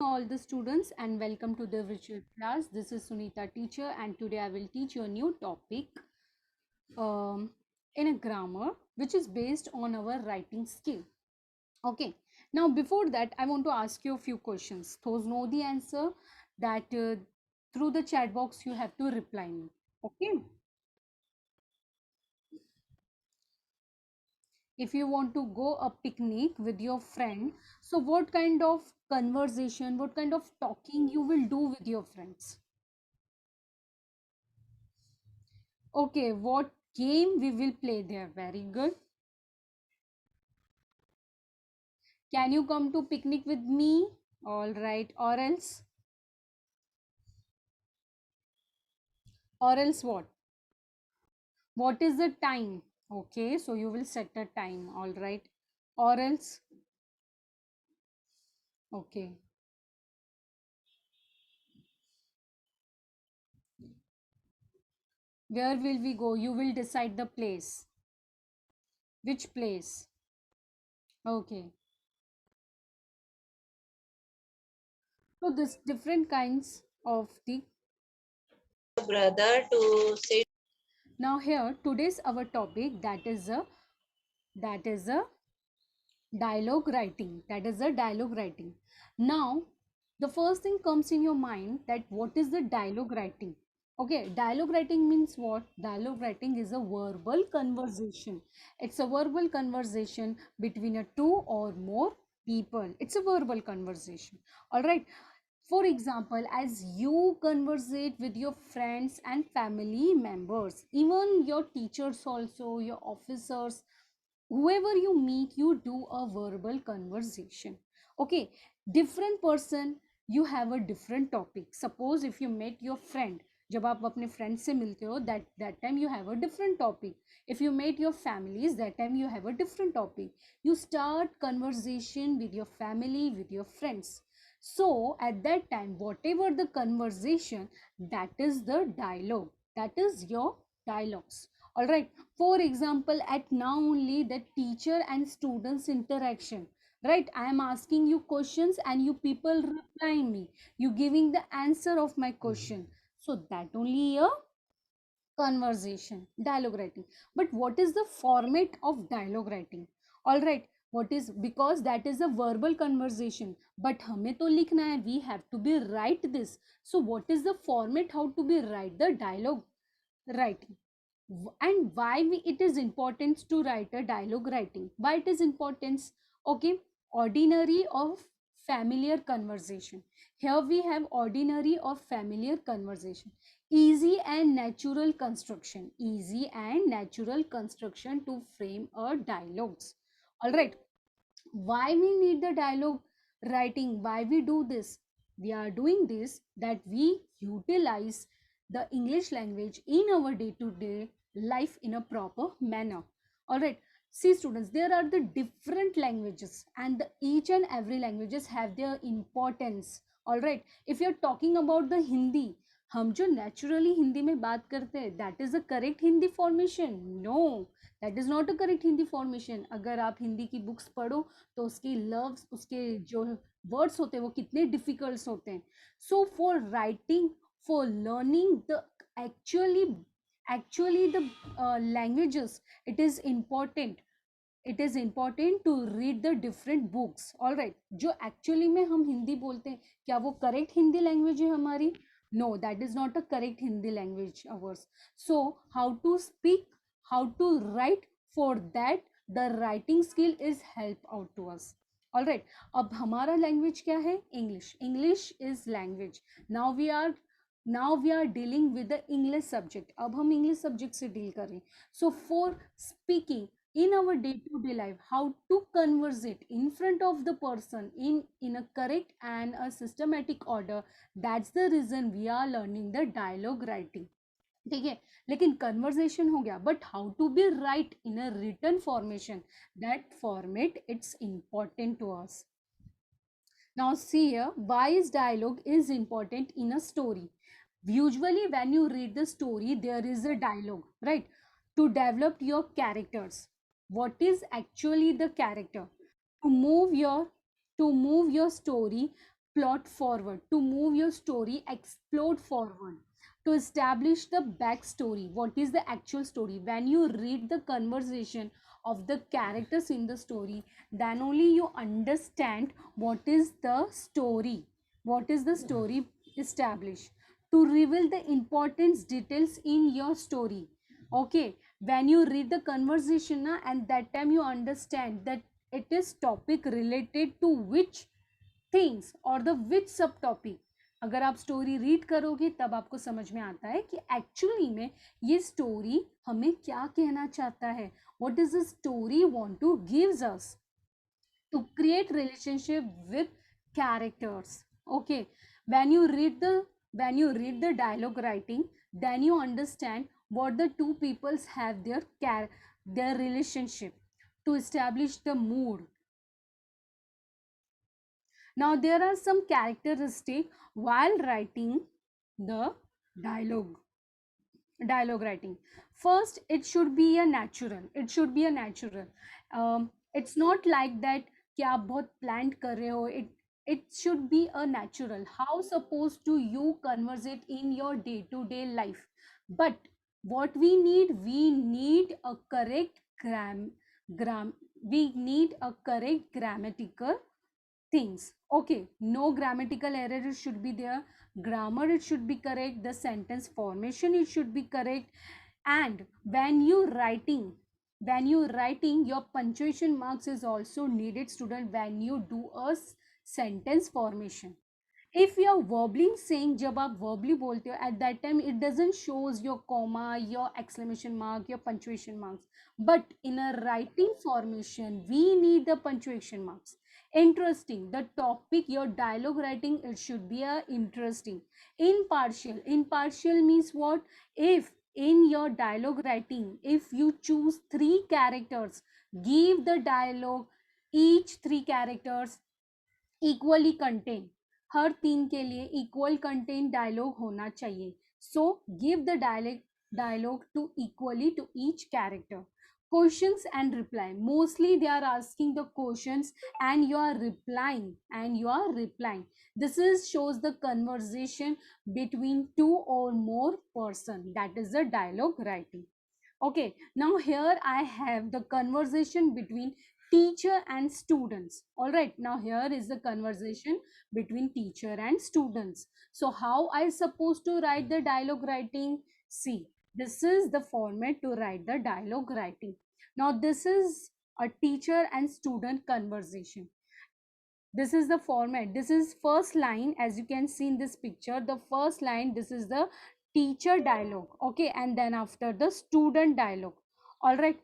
all the students and welcome to the virtual class. This is Sunita teacher and today I will teach you a new topic um, in a grammar which is based on our writing skill. Okay, now before that I want to ask you a few questions. Those know the answer that through the chat box you have to reply me. Okay, if you want to go a picnic with your friend, so what kind of conversation, what kind of talking you will do with your friends? Okay, what game we will play there? Very good. Can you come to picnic with me? All right. Or else what? What is the time? Okay, so you will set a time. All right. Or else, okay. Where will we go? You will decide the place. Which place? Okay. So this different kinds of the brother to sit. now here today's our topic that is a dialogue writing. That is a dialogue writing. Now the first thing comes in your mind that what is the dialogue writing? Okay, dialogue writing means what? Dialogue writing is a verbal conversation. It's a verbal conversation between a two or more people. It's a verbal conversation. All right, for example, as you conversate with your friends and family members, even your teachers also, your officers, whoever you meet, you do a verbal conversation. Okay, different person, you have a different topic. Suppose if you met your friend, जब आप अपने friend से मिलते हो, that time you have a different topic. If you meet your families, that time you have a different topic. You start conversation with your family, with your friends. So at that time, whatever the conversation, that is the dialogue, that is your dialogues. All right, for example, at now only the teacher and students interaction, right? I am asking you questions and you people reply me, you giving the answer of my question. So that only a conversation, dialogue writing. But what is the format of dialogue writing? All right, what is, because that is a verbal conversation, but हमें तो लिखना है, we have to be write this. So what is the format, how to be write the dialogue writing? And why it is important to write a dialogue writing? Why it is important? Okay, ordinary of familiar conversation. Here we have ordinary or familiar conversation. Easy and natural construction, easy and natural construction to frame a dialogues. All right, why we need the dialogue writing? Why we do this? We are doing this that we utilize the English language in our day to day life in a proper manner. All right, see students, there are the different languages and each and every languages have their importance. All right, if you're talking about the Hindi, हम जो naturally Hindi में बात करते हैं, that is a correct Hindi formation? No, that is not a correct Hindi formation. अगर आप हिंदी की books पढ़ो तो उसकी लव्स, उसके जो वर्ड्स होते हैं वो कितने डिफिकल्ट होते हैं. So for writing, for learning the actually actually the languages, it is important, it is important to read the different books. all right, जो actually में हम हिंदी बोलते हैं, क्या वो correct हिंदी language है हमारी? No, that is not a correct Hindi language ours. So how to speak, how to write, for that the writing skill is help out to us. all right, अब हमारा language क्या है? English. English is language. Now we are dealing with the English subject. अब हम English subject से deal कर रहे हैं. So for speaking in our day to day life, how to conversate in front of the person in a correct and a systematic order, that's the reason we are learning the dialogue writing. ठीक है, लेकिन conversation हो गया, but how to be right in a return formation, that format it's important to us. Now see here, why is dialogue is important in a story? Usually when you read the story, there is a dialogue, right? To develop your characters. What is actually the character? To move your to move your story, plot forward, to move your story, explode forward, to establish the backstory. What is the actual story? When you read the conversation of the characters in the story, then only you understand what is the story. What is the story established? To reveal the important details in your story. Okay, when you read the conversation na, and that time you understand that it is topic related to which things or the which सब topic. अगर आप story read करोगे तब आपको समझ में आता है कि एक्चुअली में ये स्टोरी हमें क्या कहना चाहता है. What is the story want two gives us to create relationship with characters. Okay, when you read the dialogue writing, then you understand what the two peoples have their relationship to establish the mood. Now there are some characteristics while writing the dialogue writing. First, it should be a natural. It's not like that कि आप बहुत planned कर रहे हो. It should be a natural. How supposed to you conversate in your day to day life? But what we need a correct we need a correct grammatical things. Okay, no grammatical error it should be there. Grammar it should be correct. The sentence formation it should be correct. And when you writing, your punctuation marks is also needed, student, when you do a sentence formation. If you are verbally saying, जब आप verbally बोलते हो, at that time it doesn't shows your comma, your exclamation mark, your punctuation marks. But in a writing formation we need the punctuation marks. Interesting, the topic, your dialogue writing, it should be a interesting. Impartial means what? If in your dialogue writing, if you choose 3 characters, give the dialogue, each 3 characters equally contain. हर 3 के लिए equal contain dialogue होना चाहिए. So give the dialogue to equally to each character. Questions and reply, mostly they are asking the questions and you are replying. This is shows the conversation between 2 or more person. That is the dialogue writing. Okay, now here I have the conversation between teacher and students. All right, now here is the conversation between teacher and students. So how I supposed to write the dialogue writing? See, this is the format to write the dialogue writing. Now this is a teacher and student conversation. This is the format. This is first line, as you can see in this picture, the first line, this is the teacher dialogue. Okay, and then after the student dialogue. All right,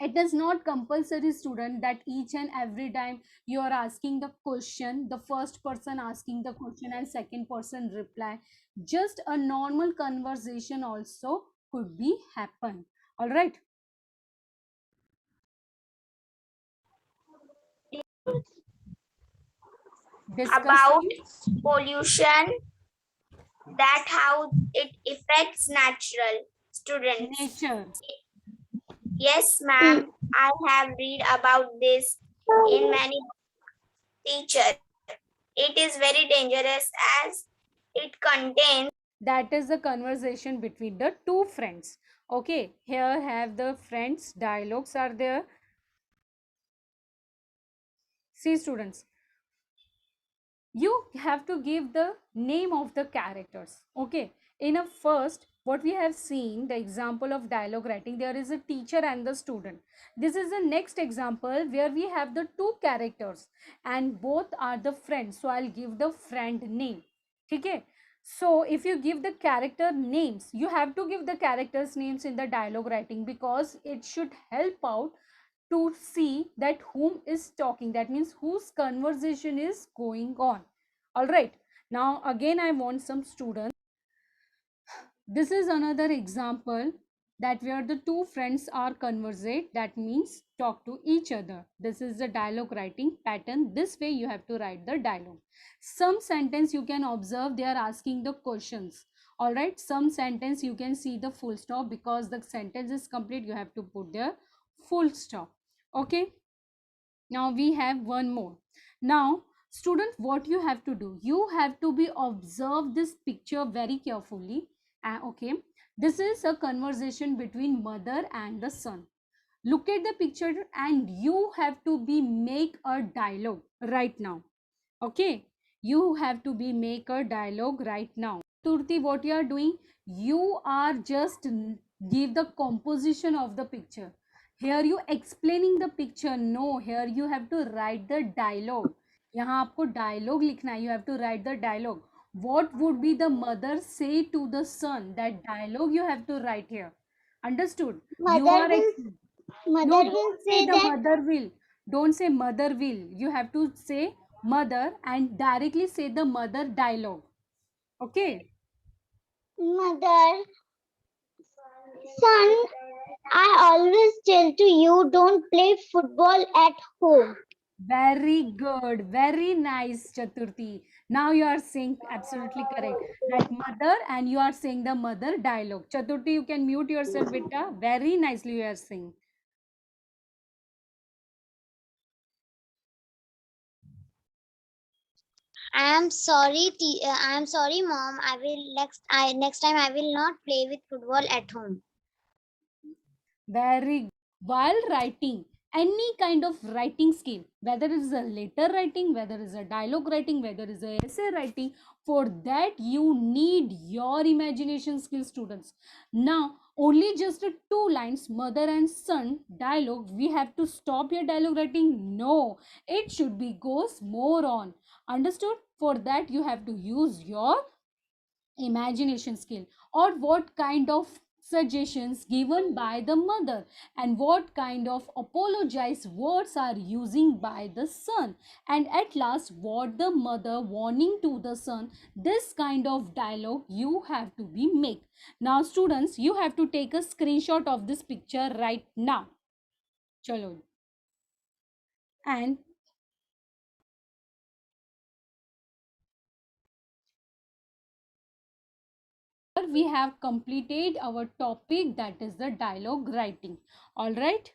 it is not compulsory, student, that each and every time you are asking the question, the first person asking the question and second person reply. Just a normal conversation also could be happen. All right, About discussing pollution, that how it affects natural students. nature. Yes, ma'am. I have read about this in many teachers. It is very dangerous as it contains. That is the conversation between the 2 friends. Okay, here have the friends dialogues are there. See, students, you have to give the name of the characters. Okay, in a first, what we have seen, the example of dialogue writing, there is a teacher and the student. This is the next example where we have the 2 characters and both are the friends. So I'll give the friend name. Okay, so if you give the character names, you have to give the characters names in the dialogue writing, because it should help out to see that whom is talking, that means whose conversation is going on. All right, now again I want some students. This is another example that where the 2 friends are conversate, that means talk to each other. This is the dialogue writing pattern. This way you have to write the dialogue. Some sentence you can observe they are asking the questions. All right, some sentence you can see the full stop, because the sentence is complete you have to put their full stop. Okay, now we have one more. Now Student, what you have to do, you have to be observe this picture very carefully. Okay, this is a conversation between mother and the son. Look at the picture and you have to be make a dialogue right now. Okay, you have to be make a dialogue right now. Turti, what you are doing, you are just give the composition of the picture. Here you explaining the picture, no, here you have to write the dialogue. यहाँ आपको dialogue लिखना है, you have to write the dialogue. What would be the mother say to the son? That dialogue you have to write here. Understood? You Mother are will no, mother will don't say say the that mother will. Don't say mother will. You have to say mother and directly say the mother dialogue. Okay? mother son, I always tell to you don't play football at home. Very good. Very nice, Chaturthi. Now you are saying absolutely correct. That mother and you are saying the mother dialogue. Chaturthi, you can mute yourself, beta. Very nicely you are saying. I am sorry, mom. Next time I will not play with football at home. Very good. While writing any kind of writing skill, whether it is a letter writing, whether it is a dialogue writing, whether it is a essay writing, for that you need your imagination skill, students. Now only just a two lines, mother and son dialogue, we have to stop your dialogue writing? No, it should be goes more on. Understood? For that you have to use your imagination skill, or what kind of suggestions given by the mother and what kind of apologize words are using by the son, and at last what the mother warning to the son. This kind of dialogue you have to be make. Now students, you have to take a screenshot of this picture right now. Chalo. And we have completed our topic, that is the dialogue writing. All right.